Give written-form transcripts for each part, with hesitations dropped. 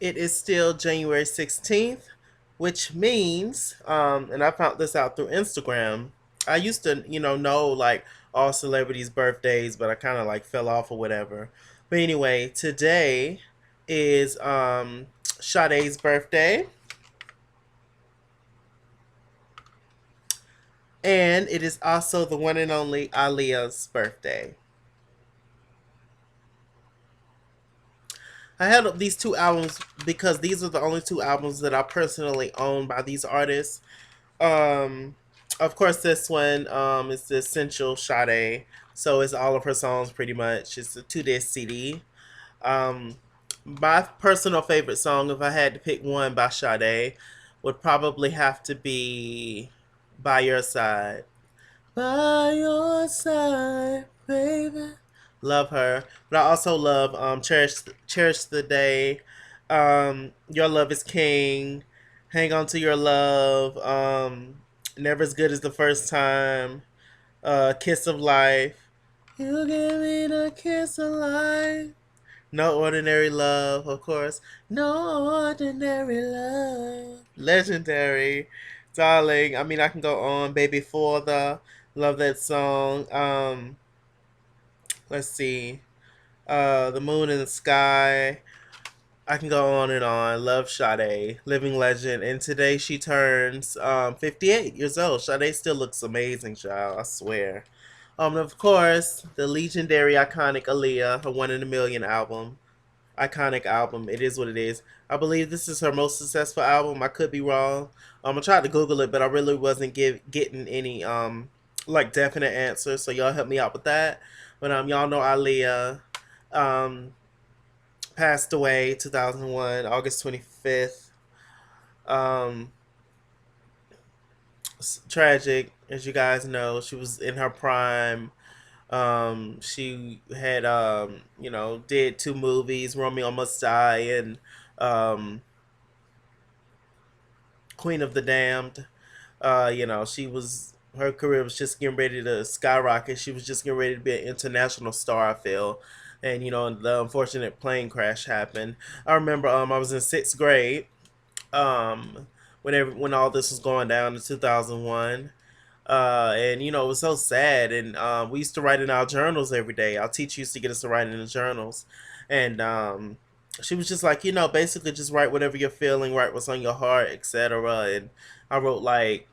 It is still January 16th, which means, and I found this out through Instagram. I used to, know like all celebrities' birthdays, but I kind of like fell off or whatever. But anyway, today is Sade's birthday, and it is also the one and only Aaliyah's birthday. I had these two albums because these are the only two albums that I personally own by these artists. Um, of course, this one is the Essential Sade, so it's all of her songs pretty much. It's a 2 disc CD. Um, my personal favorite song, if I had to pick one by Sade, would probably have to be "By Your Side." By your side, baby. Love her, but I also love Cherish the Day, Your Love Is King, Hang On to Your Love, Never As Good As the First Time, Kiss of Life. You give me the kiss of life. No Ordinary Love, of course. No Ordinary Love. Legendary. Darling. I mean, I can go on. Baby For the. Love that song. Let's see. The Moon in the Sky. I can go on and on. Love Sade, living legend. And today she turns 58 years old. Sade still looks amazing, child. I swear. Of course, the legendary, iconic Aaliyah, her One in a Million album. Iconic album. It is what it is. I believe this is her most successful album. I could be wrong. I tried to Google it, but I really wasn't getting any like definite answers. So y'all help me out with that. But y'all know Aaliyah um passed away 2001 August 25th. Um, Tragic, as you guys know. She was in her prime. She had did two movies, Romeo Must Die and um Queen of the Damned. She was her career was just getting ready to skyrocket. She was just getting ready to be an international star, I feel. And the unfortunate plane crash happened. I remember I was in sixth grade when all this was going down in 2001. And it was so sad. And we used to write in our journals every day. Our teacher used to get us to write in the journals, and she was just like, basically just write whatever you're feeling, write what's on your heart, etc. And I wrote like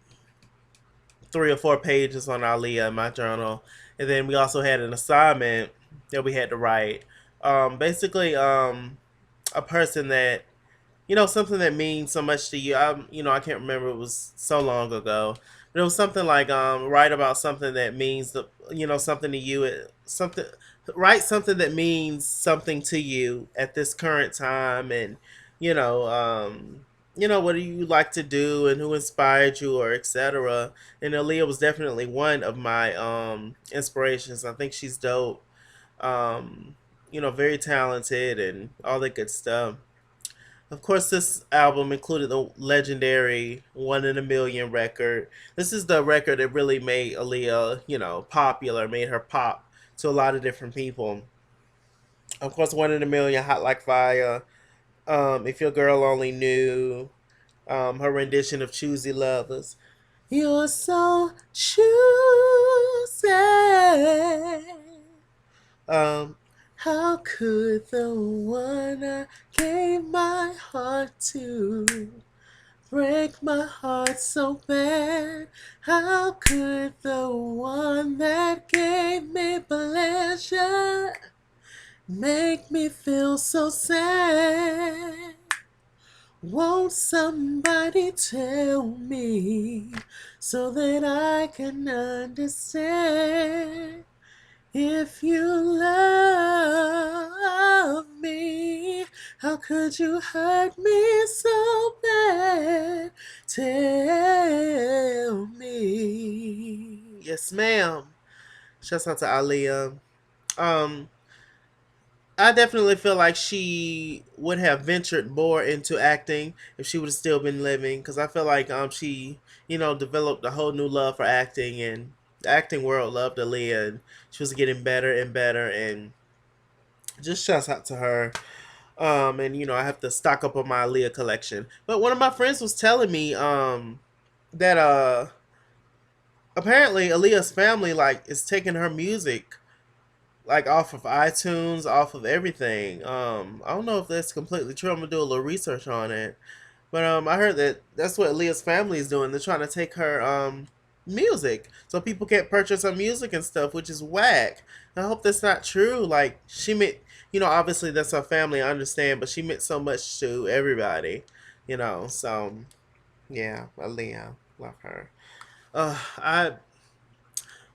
3 or 4 pages on Aliyah in my journal, and then we also had an assignment that we had to write. Basically, a person that something that means so much to you. I can't remember. It was so long ago, but it was something like write about something that means something to you. Something write something that means something to you at this current time, and you know um, what do you like to do and who inspired you or etc. And Aaliyah was definitely one of my inspirations. I think she's dope. Very talented and all that good stuff. Of course, this album included the legendary One in a Million record. This is the record that really made Aaliyah, popular, made her pop to a lot of different people. Of course, One in a Million, Hot Like Fire, If Your Girl Only Knew, her rendition of Choosy Lovers. You're so choosy. Um, how could the one I gave my heart to break my heart so bad? How could the one that gave me pleasure make me feel so sad? Won't somebody tell me so that I can understand? If you love me, how could you hurt me so bad? Tell me. Yes, ma'am. Shouts out to Aaliyah. Um, I definitely feel like she would have ventured more into acting if she would have still been living, because I feel like she developed a whole new love for acting, and the acting world loved Aaliyah, and she was getting better and better, and just shouts out to her. And I have to stock up on my Aaliyah collection. But one of my friends was telling me that apparently Aaliyah's family like is taking her music like off of iTunes, off of everything. I don't know if that's completely true. I'm gonna do a little research on it. But I heard that that's what Leah's family is doing. They're trying to take her music, so people can't purchase her music and stuff, which is whack. I hope that's not true. Like she meant, obviously that's her family. I understand, but she meant so much to everybody, So yeah, Aaliyah, love her. I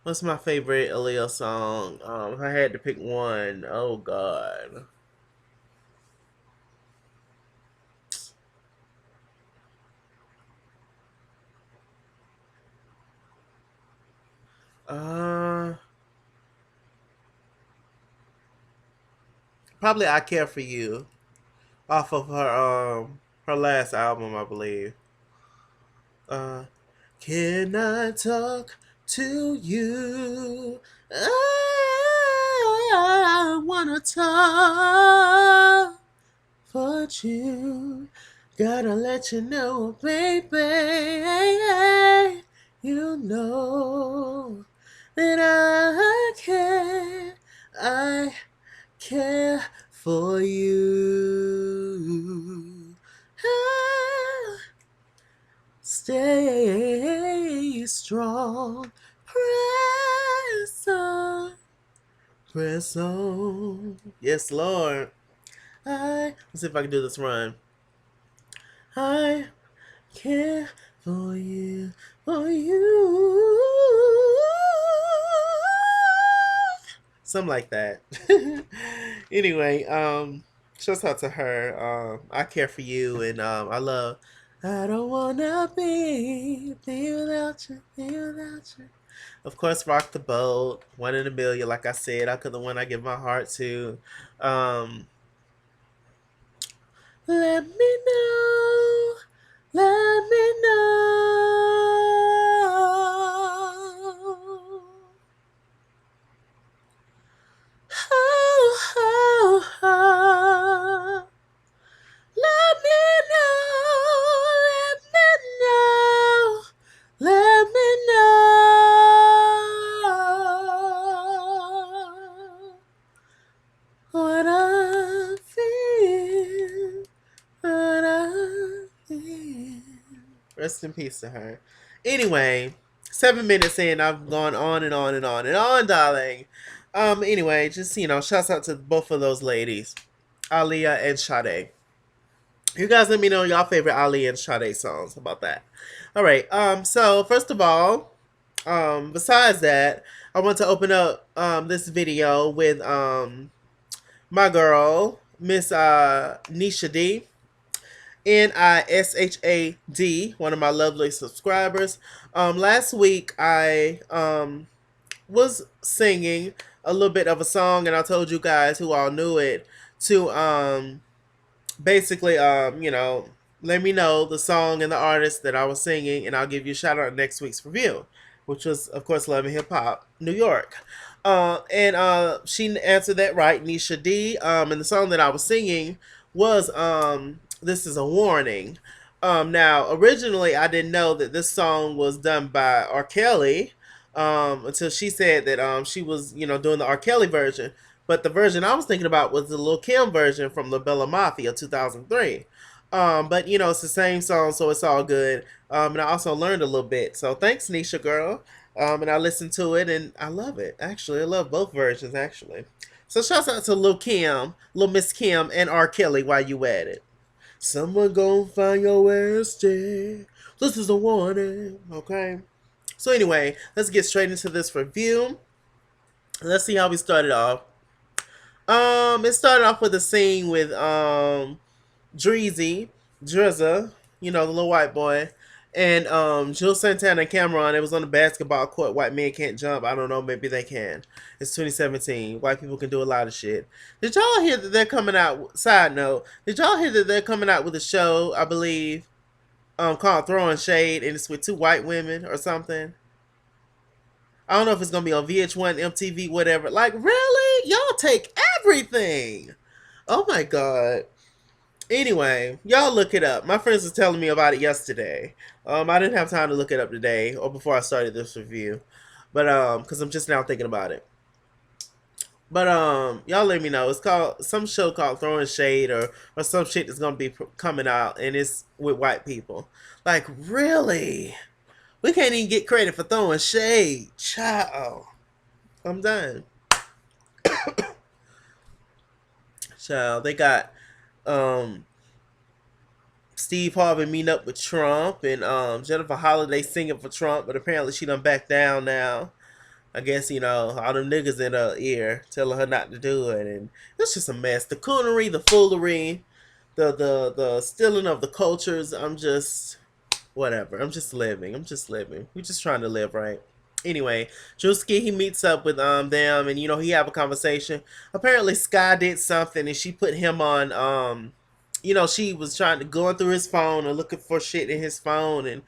What's my favorite Aaliyah song? If I had to pick one, oh god. Uh, Probably I Care for You off of her last album, I believe. Uh, can I talk to you? I wanna talk, but you gotta let you know, baby. You know that I care for you. Ah, stay strong. Press on. Press on. Yes, Lord. Let's see if I can do this run. I care for you. For you. Something like that. Anyway, shouts out to her. I care for you, and I love. I don't wanna be without you, be without you. Of course, rock the boat, one in a million. Like I said, I could the one I give my heart to. Um, Let me know, let me know. Oh, oh, oh. Let me know, let me know what I feel, what I feel. Rest in peace to her. Anyway, 7 minutes in, I've gone on and on and on and on, darling. Anyway, just shouts out to both of those ladies, Aliyah and Sade. You guys let me know y'all favorite Ali and Sade songs about that. All right. So first of all, besides that, I want to open up this video with my girl, Miss Nisha D. Nishad, one of my lovely subscribers. Last week I was singing a little bit of a song, and I told you guys who all knew it to basically, let me know the song and the artist that I was singing, and I'll give you a shout out in next week's review, which was, of course, Love and Hip Hop, New York. And she answered that right, Nisha D. And the song that I was singing was This Is a Warning. Now, originally, I didn't know that this song was done by R. Kelly until she said that she was, doing the R. Kelly version. But the version I was thinking about was the Lil Kim version from La Bella Mafia 2003. But it's the same song, so it's all good. And I also learned a little bit. So thanks, Nisha girl. And I listened to it and I love it. Actually, I love both versions actually. So shouts out to Lil Kim, Lil Miss Kim, and R. Kelly while you at it. Someone gonna find your ass dead. This is a warning, okay? So anyway, let's get straight into this review. Let's see how we started off. It started off with a scene with Dreezy, Drizza, the little white boy, and Jill Santana and Cameron. It was on the basketball court. White men can't jump. I don't know. Maybe they can. It's 2017. White people can do a lot of shit. Did y'all hear that they're coming out? Side note: did y'all hear that they're coming out with a show? I believe, called Throwing Shade, and it's with two white women or something. I don't know if it's gonna be on VH1, MTV, whatever. Like, really? Y'all take everything. Oh my god. Anyway, y'all look it up. My friends was telling me about it yesterday. I didn't have time to look it up today or before I started this review, but because I'm just now thinking about it. But y'all let me know. It's called some show called Throwing Shade or some shit that's gonna be coming out, and it's with white people. Like really, we can't even get credit for throwing shade. Child, I'm done. Child, they got um Steve Harvey meeting up with Trump and Jennifer Holiday singing for Trump, but apparently she done back down now. I guess, all them niggas in her ear telling her not to do it, and it's just a mess. The coonery, the foolery, the stealing of the cultures. I'm just whatever. I'm just living. I'm just living. We just trying to live right. Anyway, Drewski he meets up with them, and he have a conversation. Apparently, Sky did something, and she put him on she was trying to going through his phone and looking for shit in his phone, and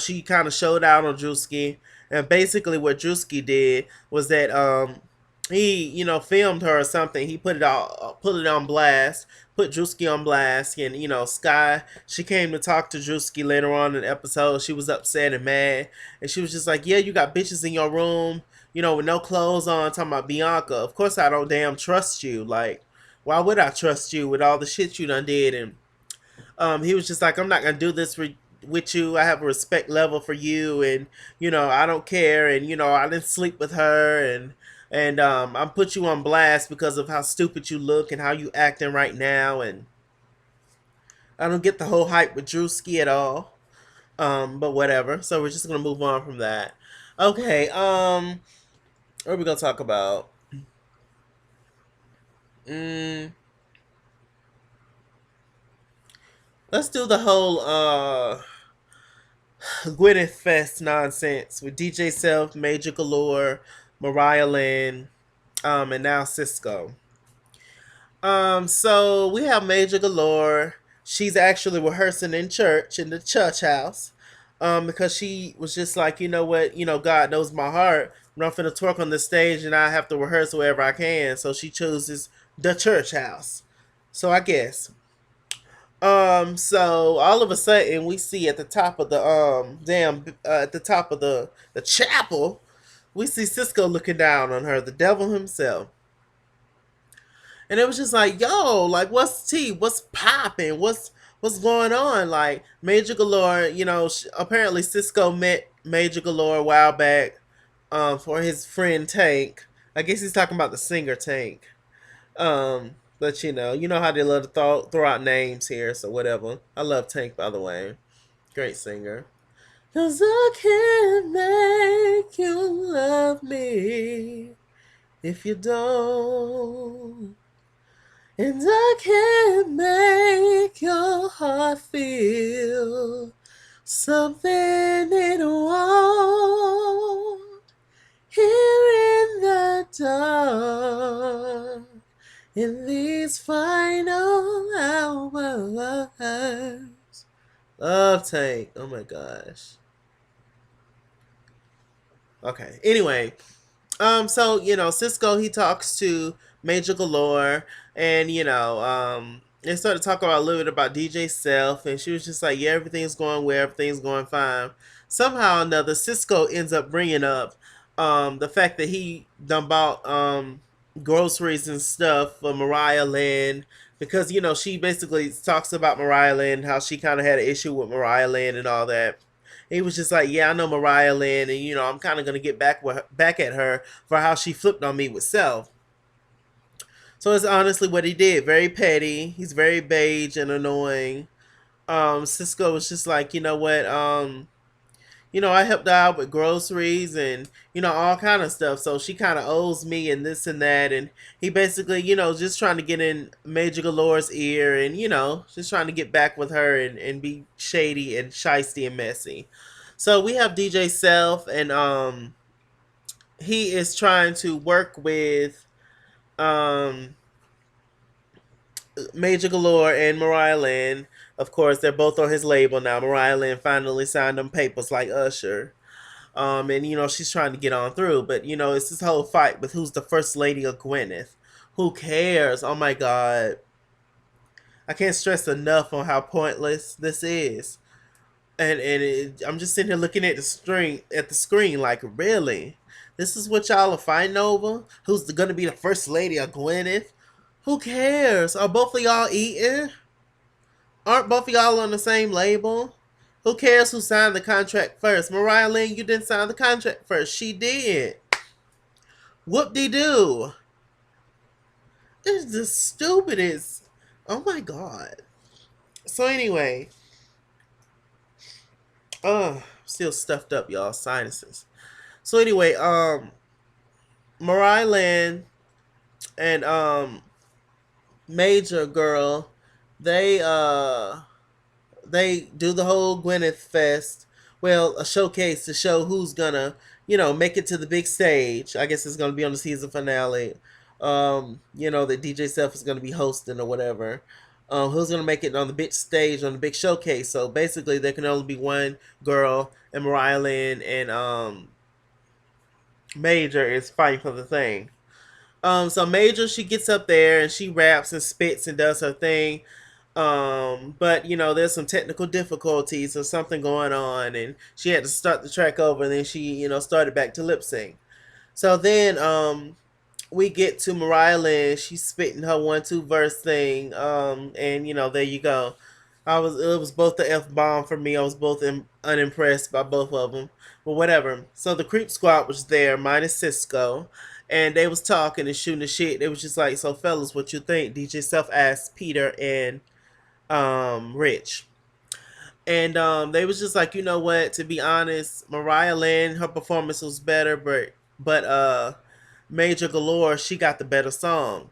she kind of showed out on Drewski. And basically, what Drewski did was that he filmed her or something. He put it on blast, put Drewski on blast, and Sky she came to talk to Drewski later on in the episode. She was upset and mad, and she was just like, "Yeah, you got bitches in your room, with no clothes on, talking about Bianca. Of course, I don't damn trust you. Like, why would I trust you with all the shit you done did?" And he was just like, "I'm not gonna do this with you. I have a respect level for you, and I don't care. And I didn't sleep with her, and I put you on blast because of how stupid you look and how you acting right now. And I don't get the whole hype with Drewski at all. But whatever. So we're just gonna move on from that. Okay. What are we gonna talk about? Mm, let's do the whole Gwyneth Fest nonsense with DJ Self, Major Galore, Mariah Lynn, and now Cisco. So we have Major Galore. She's actually rehearsing in church, in the church house. Because she was just like, you know what, God knows my heart. When I'm finna twerk on the stage and I have to rehearse wherever I can. So she chooses the church house. So I guess. So all of a sudden we see at the top of the at the top of the chapel, we see Cisco looking down on her, the devil himself. And it was just like, yo, like what's tea? What's popping? What's going on? Like Major Galore, apparently Cisco met Major Galore a while back, for his friend Tank. I guess he's talking about the singer Tank. But how they love to throw out names here, so whatever. I love Tank, by the way. Great singer. 'Cause I can't make you love me if you don't. And I can't make your heart feel something it won't. Here in the dark, in these final hours. Love Tank. Oh my gosh. Okay. Anyway, so Cisco he talks to Major Galore, and they started talking about a little bit about DJ Self, and she was just like, yeah, everything's going well, everything's going fine. Somehow or another, Cisco ends up bringing up the fact that he done bought groceries and stuff for Mariah Lynn, because she basically talks about Mariah Lynn, how she kind of had an issue with Mariah Lynn and all that. He was just like, yeah, I know Mariah Lynn, and I'm kind of gonna get back at her for how she flipped on me with Self. So it's honestly what he did. Very petty. He's very beige and annoying. Cisco was just like, you know what, I helped her out with groceries and all kind of stuff. So she kind of owes me and this and that. And he basically, just trying to get in Major Galore's ear and just trying to get back with her and be shady and shisty and messy. So we have DJ Self, and he is trying to work with um Major Galore and Mariah Lynn. Of course, they're both on his label now. Mariah Lynn finally signed them papers like Usher. And she's trying to get on through, but it's this whole fight with who's the first lady of Gwyneth. Who cares? Oh my god. I can't stress enough on how pointless this is. I'm just sitting here looking at the screen like, really? This is what y'all are fighting over? Who's gonna be the first lady of Gwyneth? Who cares? Are both of y'all eating? Aren't both of y'all on the same label? Who cares who signed the contract first? Mariah Lynn, you didn't sign the contract first. She did. Whoop de doo. It's the stupidest. Oh my god. So anyway, still stuffed up, y'all. Sinuses. So anyway, Mariah Lynn and Major Girl, they they do the whole Gwyneth Fest. Well, a showcase to show who's gonna, make it to the big stage. I guess it's gonna be on the season finale. That DJ Self is gonna be hosting or whatever. Who's gonna make it on the big stage, on the big showcase? So basically, there can only be one girl, and Mariah Lynn and Major is fighting for the thing. So Major, she gets up there and she raps and spits and does her thing. But there's some technical difficulties or something going on, and she had to start the track over, and then she, started back to lip sync. So then, we get to Mariah Lynn. She's spitting her 1-2 verse thing. And there you go. It was both the F bomb for me. I was both unimpressed by both of them, but whatever. So the Creep Squad was there, minus Cisco, and they was talking and shooting the shit. It was just like, so fellas, what you think? DJ Self asked Peter and Rich. And they was just like, you know what? To be honest, Mariah Lynn, her performance was better, but Major Galore, she got the better song.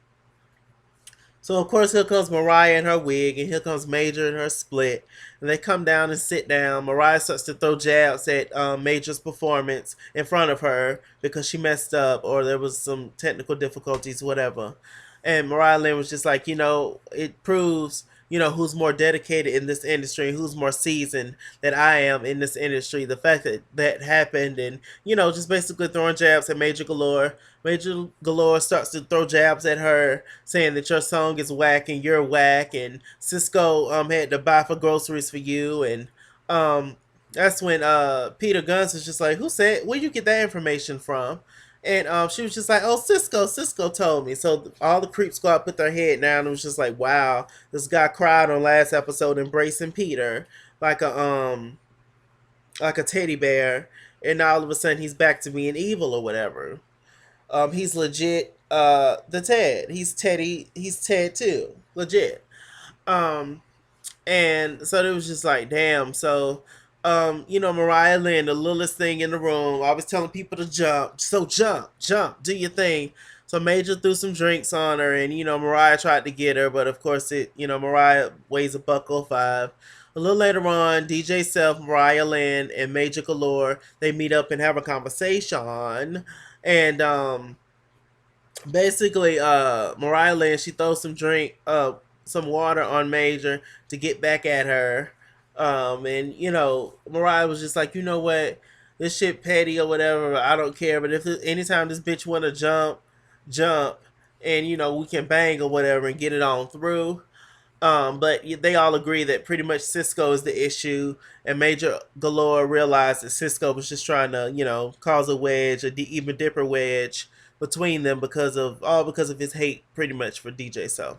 So of course here comes Mariah in her wig, and here comes Major in her split, and they come down and sit down. Mariah starts to throw jabs at Major's performance in front of her because she messed up or there was some technical difficulties, whatever. And Mariah Lynn was just like, it proves, who's more dedicated in this industry, who's more seasoned than I am in this industry. The fact that that happened, and just basically throwing jabs at Major Galore. Major Galore starts to throw jabs at her, saying that your song is whack and you're whack, and Cisco had to buy for groceries for you, and that's when Peter Guns was just like, "Who said? Where you get that information from?" And she was just like, "Oh, Cisco told me." So all the Creep Squad put their head down and was just like, "Wow, this guy cried on last episode embracing Peter like a teddy bear, and now all of a sudden he's back to being evil or whatever." He's legit the Ted. He's Ted too. Legit. Um and so it was just like, damn. So Mariah Lynn, the littlest thing in the room, always telling people to jump. So jump, do your thing. So Major threw some drinks on her, and Mariah tried to get her, but of course Mariah weighs a buck 05. A little later on, DJ Self, Mariah Lynn, and Major Galore, they meet up and have a conversation. And basically, Mariah Lynn, she throws some water on Major to get back at her. And Mariah was just like, you know what, this shit petty or whatever. I don't care. But if anytime this bitch wanna jump, and we can bang or whatever and get it on through. But they all agree that pretty much Cisco is the issue, and Major Galore realized that Cisco was just trying to, cause a wedge, even dipper wedge between them because of his hate, pretty much, for DJ Self.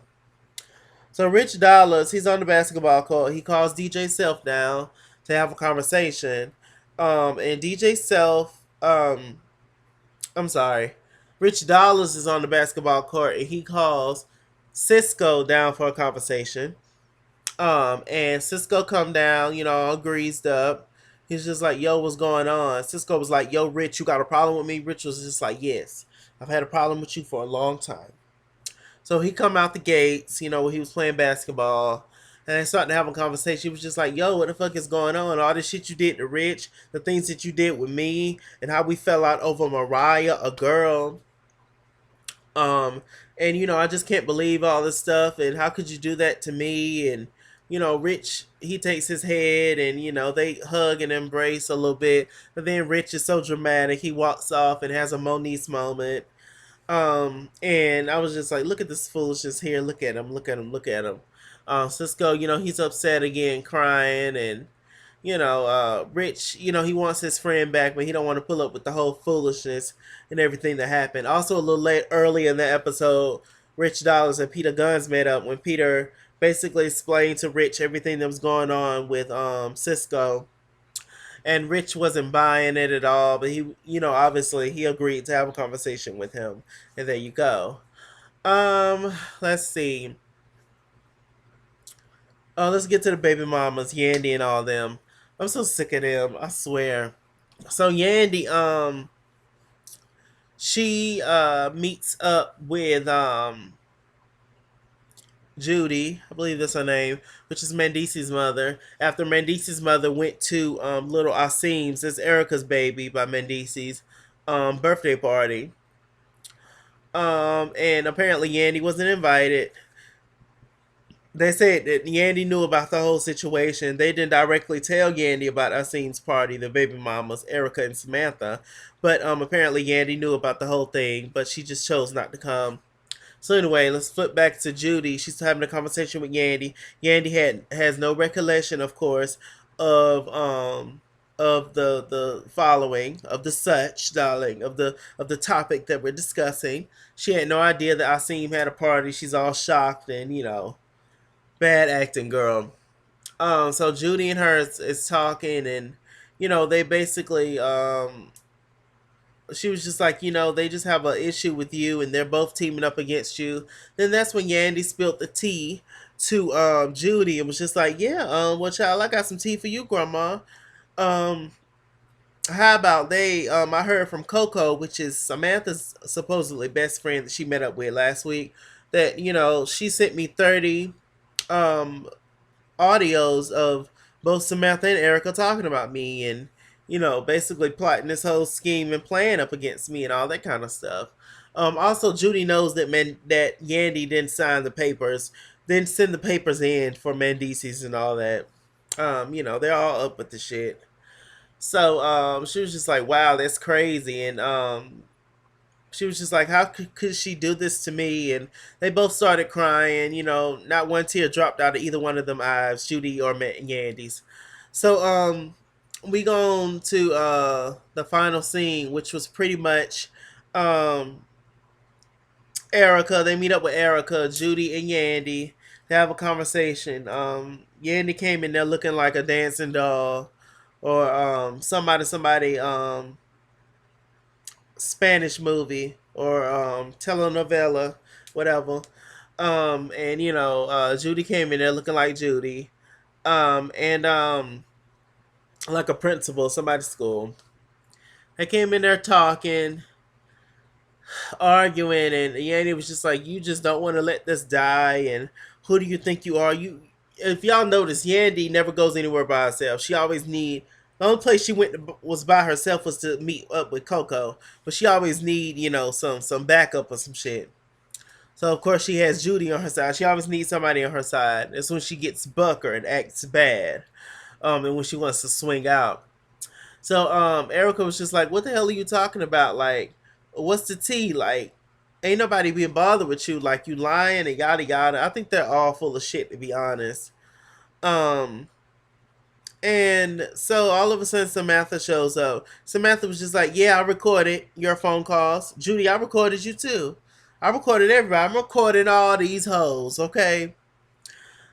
So Rich Dollars, he's on the basketball court. He calls DJ Self down to have a conversation, and DJ Self, I'm sorry, Rich Dollars is on the basketball court, and he calls Cisco down for a conversation. And Cisco come down, all greased up. He's just like, yo, what's going on? Cisco was like, yo, Rich, you got a problem with me? Rich was just like, yes, I've had a problem with you for a long time. So he come out the gates, when he was playing basketball, and they started to have a conversation. He was just like, yo, what the fuck is going on? All this shit you did to Rich, the things that you did with me, and how we fell out over Mariah, a girl. Um, and I just can't believe all this stuff. And how could you do that to me? And Rich, he takes his head, and they hug and embrace a little bit. But then Rich is so dramatic, he walks off and has a Moniece moment. And I was just like, look at this foolishness here. Look at him. Look at him. Look at him. Cisco, he's upset again, crying, and Rich, he wants his friend back, but he don't want to pull up with the whole foolishness and everything that happened. Also, a little late early in the episode, Rich Dollars and Peter Guns met up when Peter basically explained to Rich everything that was going on with Cisco, and Rich wasn't buying it at all. But he, obviously he agreed to have a conversation with him, and there you go. Let's see. Oh, let's get to the baby mamas, Yandy and all them. I'm so sick of them. I swear. So Yandy, she meets up with Judy, I believe that's her name, which is Mandisi's mother. After Mandisi's mother went to little Asim's, that's Erica's baby by Mandisi's birthday party. And apparently Yandy wasn't invited. They said that Yandy knew about the whole situation. They didn't directly tell Yandy about Asim's party, the baby mamas, Erica and Samantha. But apparently Yandy knew about the whole thing, but she just chose not to come. So anyway, let's flip back to Judy. She's having a conversation with Yandy. Yandy has no recollection, of course, of the following, of the such, darling, of the topic that we're discussing. She had no idea that Asim had a party. She's all shocked and bad acting, girl. So Judy and her is talking, and they basically she was just like, they just have an issue with you, and they're both teaming up against you. Then that's when Yandy spilled the tea to Judy and was just like, yeah, well, child, I got some tea for you, grandma. Um, how about they? I heard from Coco, which is Samantha's supposedly best friend that she met up with last week, that she sent me 30 um audios of both Samantha and Erica talking about me, and basically plotting this whole scheme and plan up against me and all that kind of stuff. Also, Judy knows that Yandy didn't sign the papers, didn't send the papers in for Mendices and all that. They're all up with the shit. So she was just like, "Wow, that's crazy," and she was just like, how could she do this to me? And they both started crying. Not one tear dropped out of either one of them eyes, Judy or Yandy's. So we go on to the final scene, which was pretty much um Erica. They meet up with Erica, Judy, and Yandy. They have a conversation. Yandy came in there looking like a dancing doll, or somebody Spanish movie, or telenovela, whatever. And Judy came in there looking like Judy, and like a principal, somebody's school. They came in there talking, arguing, and Yandy was just like, "You just don't want to let this die." And who do you think you are? If y'all notice, Yandy never goes anywhere by herself. She always need the only place she went was by herself was to meet up with Coco, but she always need some backup or some shit. So of course she has Judy on her side. She always needs somebody on her side. That's when she gets bucker and acts bad, and when she wants to swing out. So Erica was just like, "What the hell are you talking about? Like, what's the tea? Like, ain't nobody being bothered with you. Like, you lying and yada yada." I think they're all full of shit, to be honest. Um, and so all of a sudden Samantha shows up. Samantha was just like, "Yeah, I recorded your phone calls. Judy, I recorded you too. I recorded everybody. I'm recording all these hoes, okay?"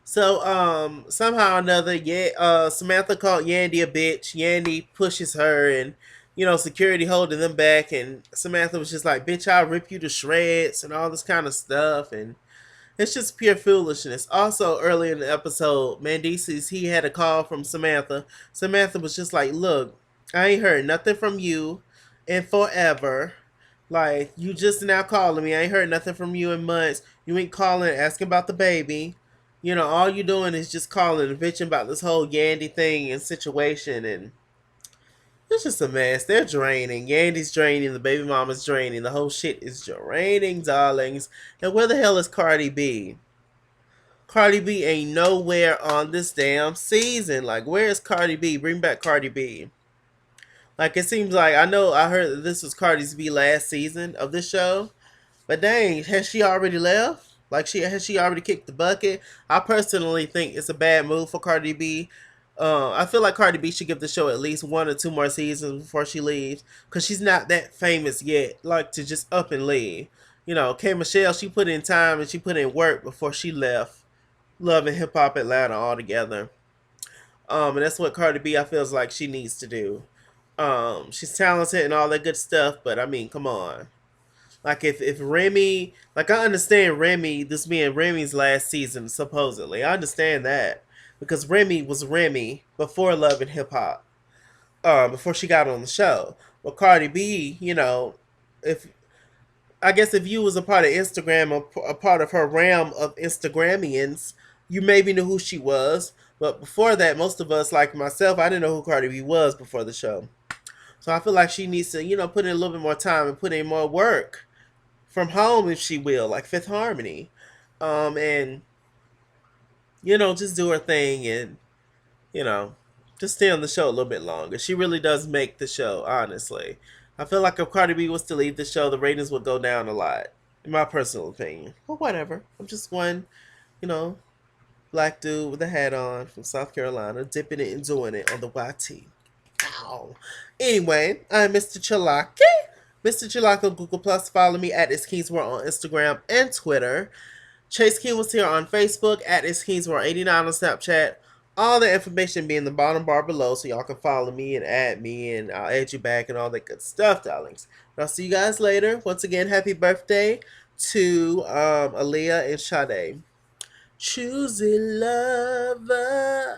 So somehow or another, yeah, Samantha called Yandy a bitch. Yandy pushes her, and security holding them back, and Samantha was just like, "Bitch, I'll rip you to shreds," and all this kind of stuff, and it's just pure foolishness. Also, earlier in the episode, Mendices, he had a call from Samantha. Samantha was just like, "Look, I ain't heard nothing from you in forever. Like, you just now calling me. I ain't heard nothing from you in months. You ain't calling asking about the baby. All you doing is just calling and bitching about this whole Yandy thing and situation, and it's just a mess. They're draining. Yandy's draining. The baby mama's draining. The whole shit is draining, darlings. And where the hell is Cardi B? Cardi B ain't nowhere on this damn season. Like, where is Cardi B? Bring back Cardi B. Like, it seems like, I heard that this was Cardi's B last season of this show. But dang, has she already left? Like she already kicked the bucket. I personally think it's a bad move for Cardi B. I feel like Cardi B should give the show at least 1 or 2 more seasons before she leaves, because she's not that famous yet. Like to just up and leave. You know, K Michelle, she put in time and she put in work before she left Love and Hip Hop Atlanta altogether. And that's what Cardi B I feels like she needs to do. She's talented and all that good stuff, but I mean, come on. Like if Remy, like I understand Remy, this being Remy's last season supposedly. I understand that because Remy was Remy before Love and Hip Hop, before she got on the show. But Cardi B, you know, if I guess if you was a part of Instagram or a part of her realm of Instagramians, you maybe knew who she was. But before that, most of us, like myself, I didn't know who Cardi B was before the show. So I feel like she needs to, you know, put in a little bit more time and put in more work from home if she will, like Fifth Harmony, and you know just do her thing and you know just stay on the show a little bit longer. She really does make the show. Honestly, I feel like if Cardi B was to leave the show, the ratings would go down a lot, in my personal opinion. But whatever, I'm just one, you know, black dude with a hat on from South Carolina, dipping it and doing it on the YT. Ow. Anyway, I'm Mr. Chalaki. Mr. Chalaki on Google Plus. Follow me at ITSKINGWORLD on Instagram and Twitter. Chase King was here on Facebook at ITSKINGWORLD89 on Snapchat. All the information be in the bottom bar below so y'all can follow me and add me and I'll add you back and all that good stuff, darlings. But I'll see you guys later. Once again, happy birthday to Aaliyah and Sade. Choosy lover.